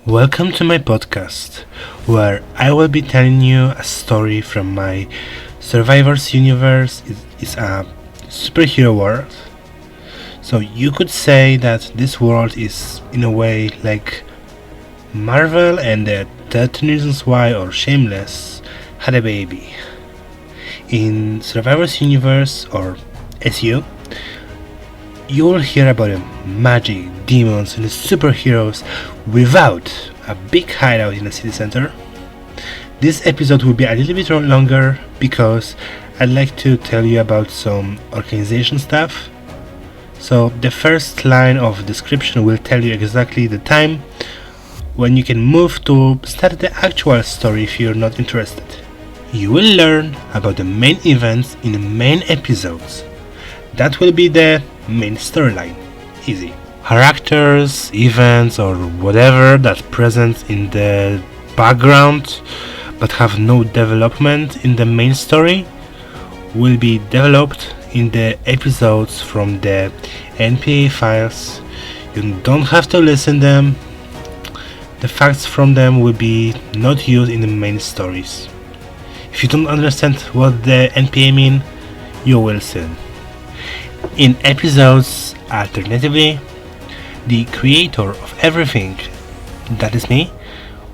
Welcome to my podcast, where I will be telling you a story from my Survivor's universe. It's a superhero world. So you could say that this world is, in a way, like Marvel and the 13 Reasons Why or Shameless had a baby. In Survivor's universe, or SU, you will hear about magic, demons, and superheroes without a big hideout in the city center. This episode will be a little bit longer because I'd like to tell you about some organization stuff. So the first line of description will tell you exactly the time when you can move to start the actual story if you're not interested. You will learn about the main events in the main episodes. That will be the main storyline. Easy. Characters, events, or whatever that present in the background but have no development in the main story will be developed in the episodes from the NPA files. You don't have to listen them. The facts from them will be not used in the main stories. If you don't understand what the NPA mean, you will soon. In episodes, alternatively, the creator of everything, that is me,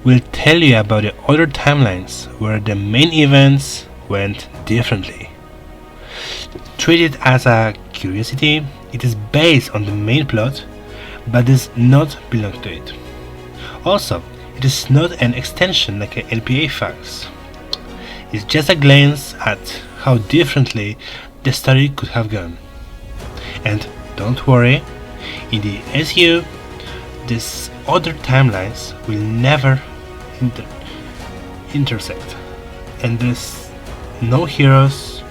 will tell you about the other timelines where the main events went differently. Treat it as a curiosity. It is based on the main plot, but does not belong to it. Also, it is not an extension like an NPA files. It's just a glance at how differently the story could have gone. And don't worry, in the SU, these other timelines will never intersect, and these no heroes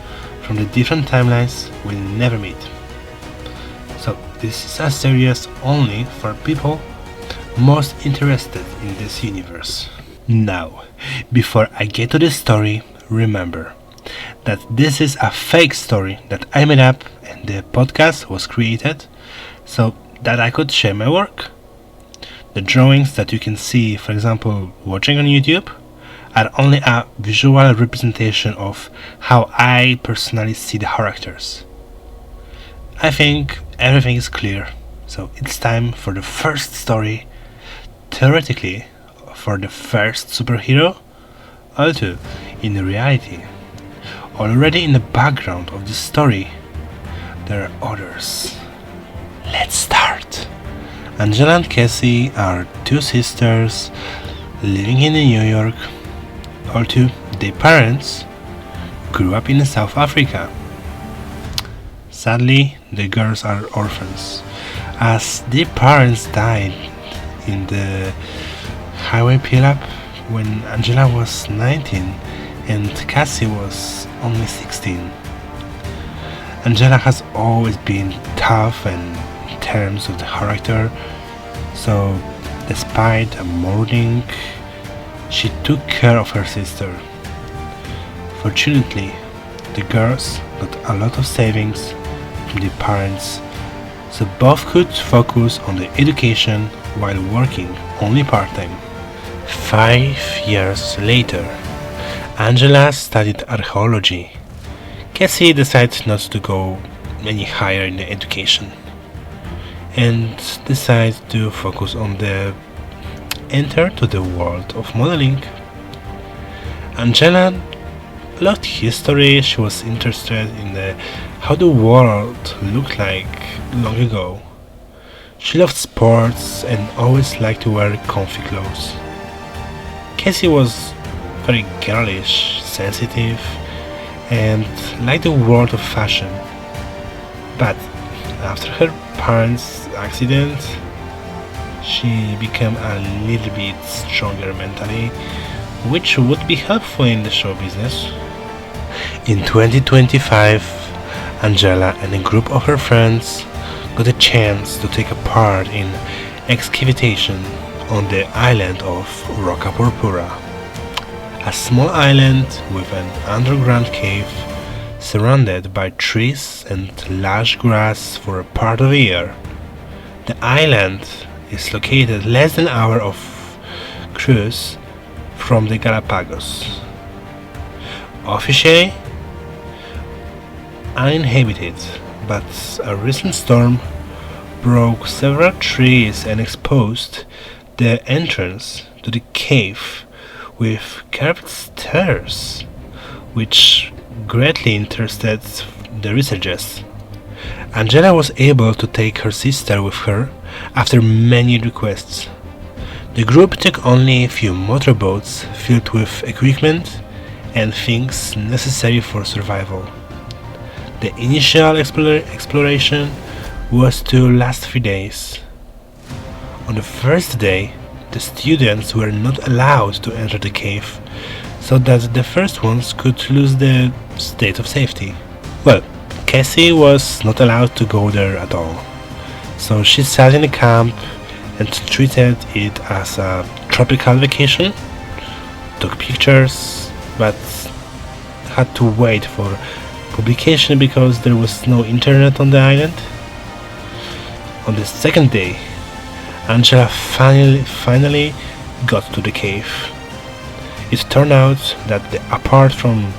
from the different timelines will never meet. So this is a series only for people most interested in this universe. Now, before I get to the story, remember that this is a fake story that I made up, and the podcast was created so that I could share my work. The drawings that you can see, for example, watching on YouTube, are only a visual representation of how I personally see the characters. I think everything is clear, so it's time for the first story. Theoretically, for the first superhero, although in reality, already in the background of the story, there are others. Let's start. Angela and Cassie are two sisters living in New York. Although their parents grew up in South Africa. Sadly, the girls are orphans, as their parents died in the highway pileup when Angela was 19 and Cassie was only 16. Angela has always been tough in terms of the character, so despite a mourning, she took care of her sister. Fortunately, the girls got a lot of savings from their parents, so both could focus on their education while working only part-time. 5 years later, Angela studied archaeology. Cassie decided not to go any higher in the education and decided to focus on the enter to the world of modeling. Angela loved history. She was interested in how the world looked like long ago. She loved sports and always liked to wear comfy clothes. Cassie was very girlish, sensitive, and liked the world of fashion. But after her parents' accident, she became a little bit stronger mentally, which would be helpful in the show business. In 2025, Angela and a group of her friends got a chance to take a part in excavation on the island of Roca Purpura, a small island with an underground cave surrounded by trees and lush grass for a part of the year. The island is located less than an hour of cruise from the Galapagos. Officially uninhabited, but a recent storm broke several trees and exposed the entrance to the cave with carved stairs, which greatly interested the researchers. Angela was able to take her sister with her after many requests. The group took only a few motorboats filled with equipment and things necessary for survival. The initial exploration was to last 3 days. On the first day, the students were not allowed to enter the cave, so that the first ones could lose the state of safety. Well, Cassie was not allowed to go there at all, so she sat in the camp and treated it as a tropical vacation, took pictures, but had to wait for publication because there was no internet on the island. On the second day, Angela finally got to the cave. It turned out that apart from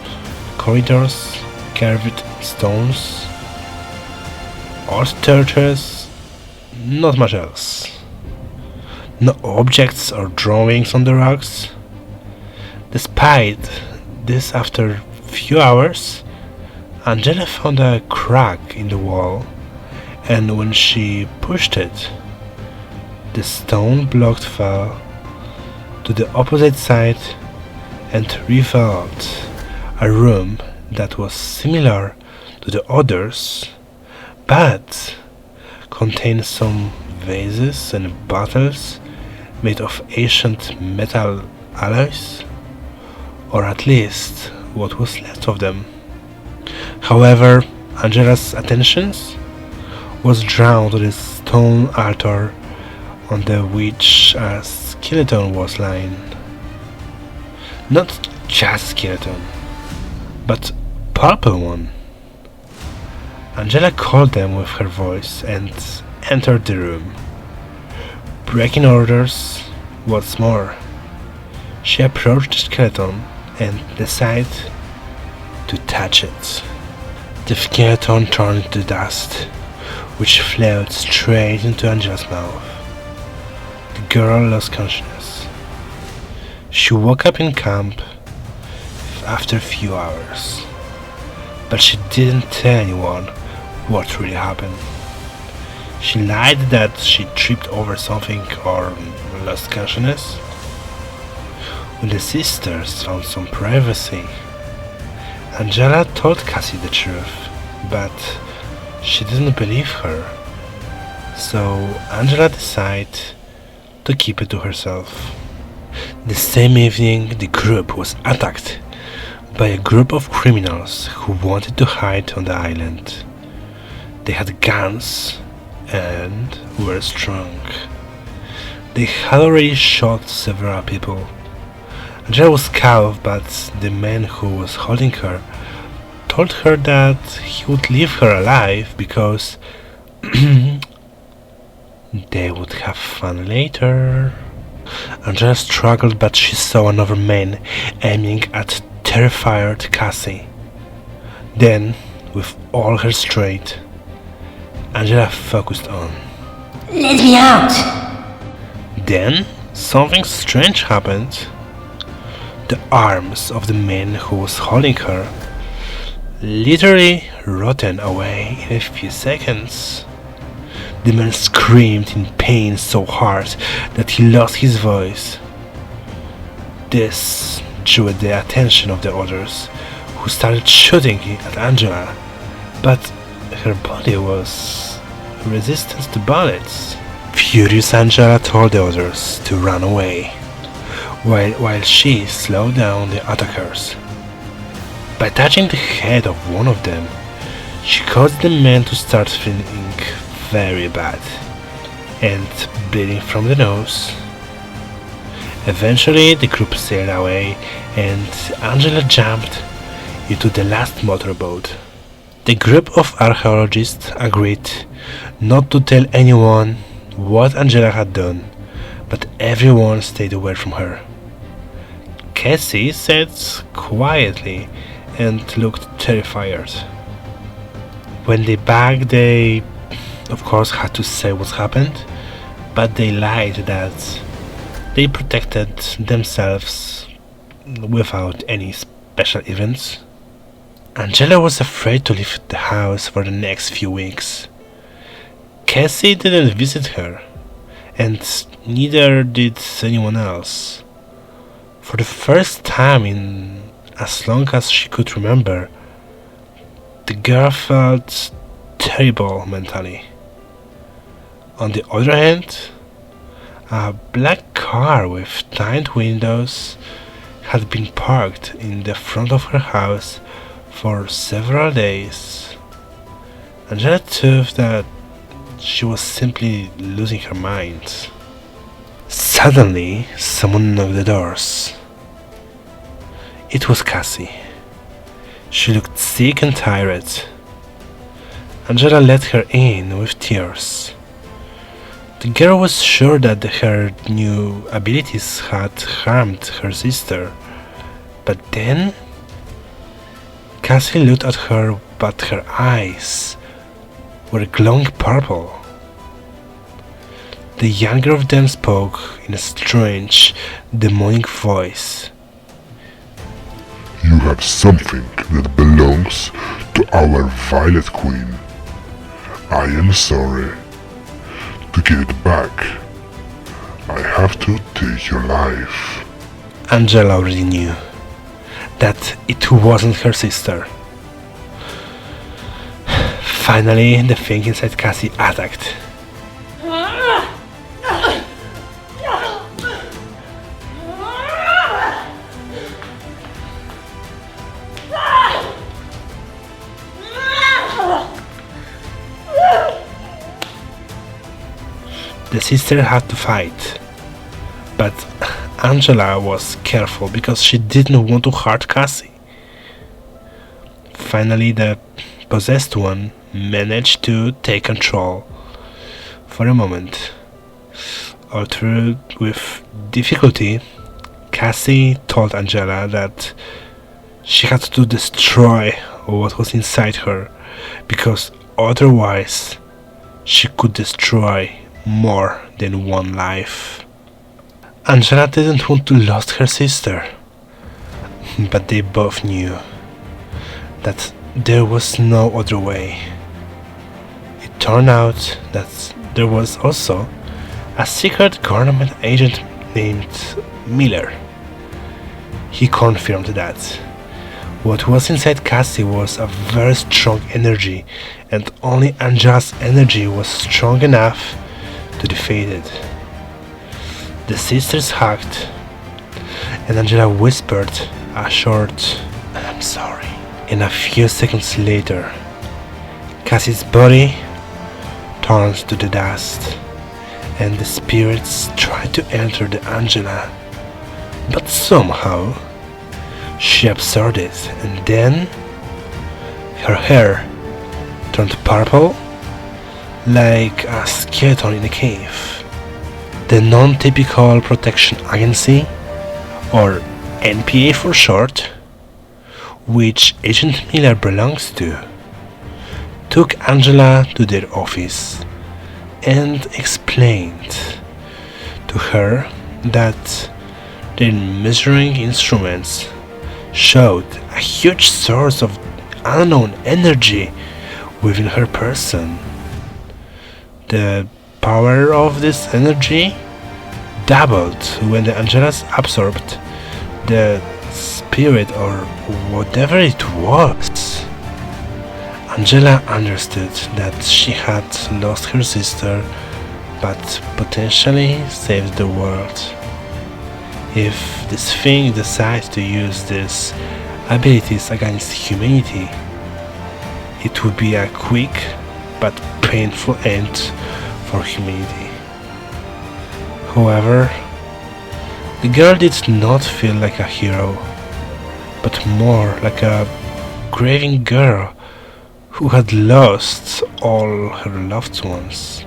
corridors, carved stones, old torches, not much else. No objects or drawings on the rocks. Despite this, after few hours, Angela found a crack in the wall, and when she pushed it, the stone block fell to the opposite side and revealed a room that was similar to the others, but contained some vases and bottles made of ancient metal alloys, or at least what was left of them. However, Angela's attention was drawn to the stone altar on the which a skeleton was lying. Not just skeleton, but purple one. Angela called them with her voice and entered the room, breaking orders once more. She approached the skeleton and decided to touch it. The skeleton turned to dust, which flowed straight into Angela's mouth. The girl lost consciousness. She woke up in camp after a few hours, but she didn't tell anyone what really happened. She lied that she tripped over something or lost consciousness. When the sisters found some privacy, Angela told Cassie the truth, but she didn't believe her. So Angela decided to keep it to herself. The same evening, the group was attacked by a group of criminals who wanted to hide on the island. They had guns and were strong. They had already shot several people. Angela was cowed, but the man who was holding her told her that he would leave her alive because they would have fun later. Angela struggled, but she saw another man aiming at terrified Cassie. Then, with all her strength, Angela focused on, "Let me out!" Then, something strange happened. The arms of the man who was holding her literally rotten away in a few seconds. The man screamed in pain so hard that he lost his voice. This drew the attention of the others, who started shooting at Angela, but her body was resistant to bullets. Furious, Angela told the others to run away, while she slowed down the attackers. By touching the head of one of them, she caused the man to start feeling very bad and bleeding from the nose. Eventually, the group sailed away and Angela jumped into the last motorboat. The group of archaeologists agreed not to tell anyone what Angela had done, but everyone stayed away from her. Cassie sat quietly and looked terrified. When they back, they of course had to say what happened, but they lied that they protected themselves without any special events. Angela was afraid to leave the house for the next few weeks. Cassie didn't visit her, and neither did anyone else. For the first time in as long as she could remember, the girl felt terrible mentally. On the other hand, a black car with tinted windows had been parked in the front of her house for several days. Angela thought that she was simply losing her mind. Suddenly, someone knocked the doors. It was Cassie. She looked sick and tired. Angela let her in with tears. The girl was sure that her new abilities had harmed her sister, but then Cassie looked at her, but her eyes were glowing purple. The younger of them spoke in a strange, demonic voice. You have something that belongs to our Violet Queen. I am sorry. To get it back, I have to take your life. Angela already knew that it wasn't her sister. Finally, the thing inside Cassie attacked. The sister had to fight, but Angela was careful because she didn't want to hurt Cassie. Finally, the possessed one managed to take control for a moment. Although with difficulty, Cassie told Angela that she had to destroy what was inside her, because otherwise she could destroy more than one life. Angela didn't want to lose her sister, but they both knew that there was no other way. It turned out that there was also a secret government agent named Miller. He confirmed that what was inside Cassie was a very strong energy, and only Angela's energy was strong enough to defeat it. The sisters hugged, and Angela whispered a short "I'm sorry." And a few seconds later, Cassie's body turned to the dust, and the spirits tried to enter the Angela, but somehow she absorbed it, and then her hair turned purple like a skeleton in a cave. The Non-Typical Protection Agency, or NPA for short, which Agent Miller belongs to, took Angela to their office and explained to her that their measuring instruments showed a huge source of unknown energy within her person. The power of this energy doubled when the Angelas absorbed the spirit or whatever it was. Angela understood that she had lost her sister, but potentially saved the world. If this thing decides to use these abilities against humanity, it would be a quick but painful end for humanity. However, the girl did not feel like a hero, but more like a grieving girl who had lost all her loved ones.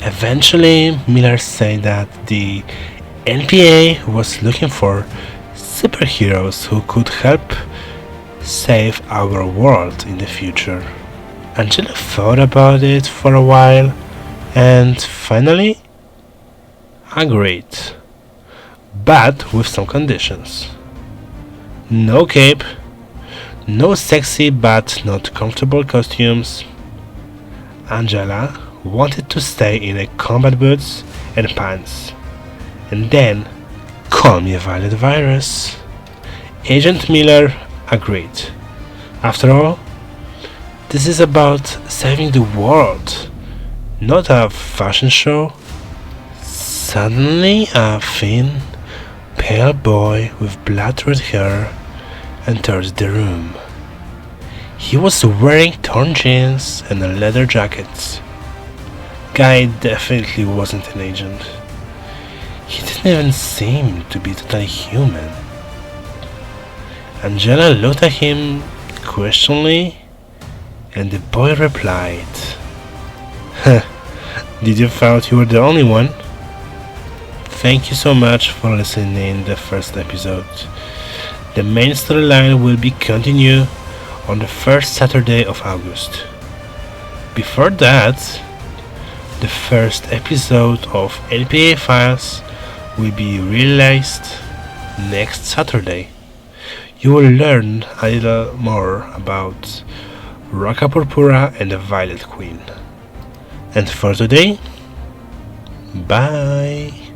Eventually, Miller said that the NPA was looking for superheroes who could help save our world in the future. Angela thought about it for a while and finally agreed, but with some conditions. No cape, no sexy but not comfortable costumes. Angela wanted to stay in a combat boots and pants, and then call me a Violet Virus. Agent Miller agreed. After all, this is about saving the world, not a fashion show. Suddenly, a thin, pale boy with blood-red hair entered the room. He was wearing torn jeans and a leather jacket. Guy definitely wasn't an agent. He didn't even seem to be totally human. Angela looked at him questioningly, and the boy replied, "Huh, did you thought you were the only one?" Thank you so much for listening to the first episode. The main storyline will be continued on the first Saturday of August. Before that, the first episode of NPA Files will be released next Saturday. You will learn a little more about Rocca Purpura and the Violet Queen. And for today, bye!